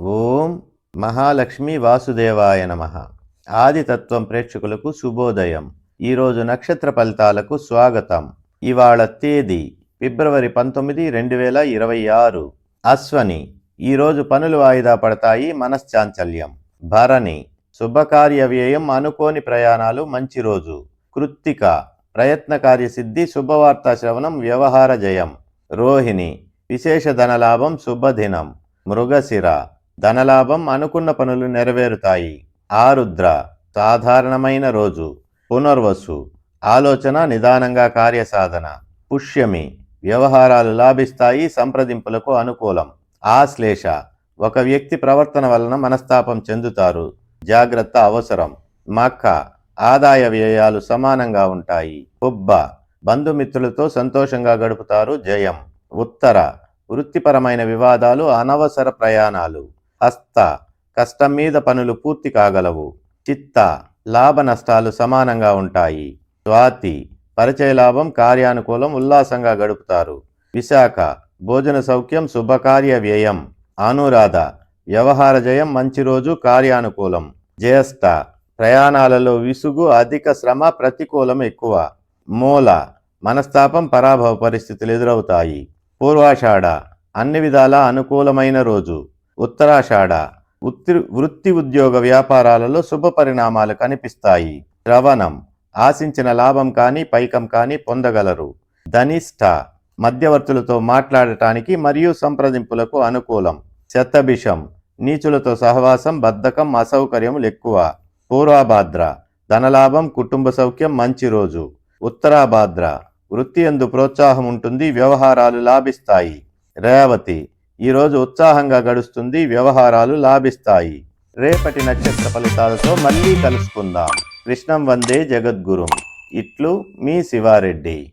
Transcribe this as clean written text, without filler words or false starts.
ఓం మహాలక్ష్మి వాసుదేవాయ నమః. ఆదితత్వం ప్రేక్షకులకు శుభోదయం. ఈరోజు నక్షత్ర ఫలితాలకు స్వాగతం. ఇవాళ తేదీ ఫిబ్రవరి 19, 2026. అశ్వని, ఈరోజు పనులు వాయిదా పడతాయి, మనశ్చాంచల్యం. భరణి, శుభకార్య వ్యయం, అనుకోని ప్రయాణాలు, మంచి రోజు. కృత్తిక, ప్రయత్న కార్యసిద్ధి, శుభవార్తా శ్రవణం, వ్యవహార జయం. రోహిణి, విశేష ధనలాభం, శుభదినం. మృగశిర, ధనలాభం, అనుకున్న పనులు నెరవేరుతాయి. ఆరుద్ర, సాధారణమైన రోజు. పునర్వసు, ఆలోచన, నిదానంగా కార్యసాధన. పుష్యమి, వ్యవహారాలు లాభిస్తాయి, సంప్రదింపులకు అనుకూలం. ఆశ్లేష, ఒక వ్యక్తి ప్రవర్తన వలన మనస్తాపం చెందుతారు, జాగ్రత్త అవసరం. మఖ, ఆదాయ వ్యయాలు సమానంగా ఉంటాయి. పుబ్బ, బంధుమిత్రులతో సంతోషంగా గడుపుతారు, జయం. ఉత్తర, వృత్తిపరమైన వివాదాలు, అనవసర ప్రయాణాలు. హస్త, కష్టం మీద పనులు పూర్తి కాగలవు. చిత్త, లాభ నష్టాలు సమానంగా ఉంటాయి. స్వాతి, పరిచయ లాభం, కార్యానుకూలం, ఉల్లాసంగా గడుపుతారు. విశాఖ, భోజన సౌఖ్యం, శుభకార్య వ్యయం. అనురాధ, వ్యవహార జయం, మంచి రోజు, కార్యానుకూలం. జ్యేష్ఠ, ప్రయాణాలలో విసుగు, అధిక శ్రమ, ప్రతికూలం ఎక్కువ. మూల, మనస్తాపం, పరాభవ పరిస్థితులు ఎదురవుతాయి. పూర్వాషాఢ, అన్ని విధాలా అనుకూలమైన రోజు. ఉత్తరాషాఢ, వృత్తి ఉద్యోగ వ్యాపారాలలో శుభ పరిణామాలు కనిపిస్తాయి. శ్రవణం, ఆశించిన లాభం కానీ పైకం కానీ పొందగలరు. ధనిష్ఠ, మధ్యవర్తులతో మాట్లాడటానికి మరియు సంప్రదింపులకు అనుకూలం. శతభిషం, నీచులతో సహవాసం, బద్ధకం, అసౌకర్యములు ఎక్కువ. పూర్వభాద్ర, ధనలాభం, కుటుంబ సౌఖ్యం, మంచి రోజు. ఉత్తరాభాద్ర, వృత్తి యందు ప్రోత్సాహం ఉంటుంది, వ్యవహారాలు లాభిస్తాయి. రేవతి, ఈరోజు ఉత్సాహంగా గడుస్తుంది, వ్యవహారాలు లాభిస్తాయి. రేపటి నక్షత్ర ఫలితాలతో మళ్ళీ కలుసుకుందాం. కృష్ణం వందే జగద్గురుం. ఇట్లు మీ శివారెడ్డి.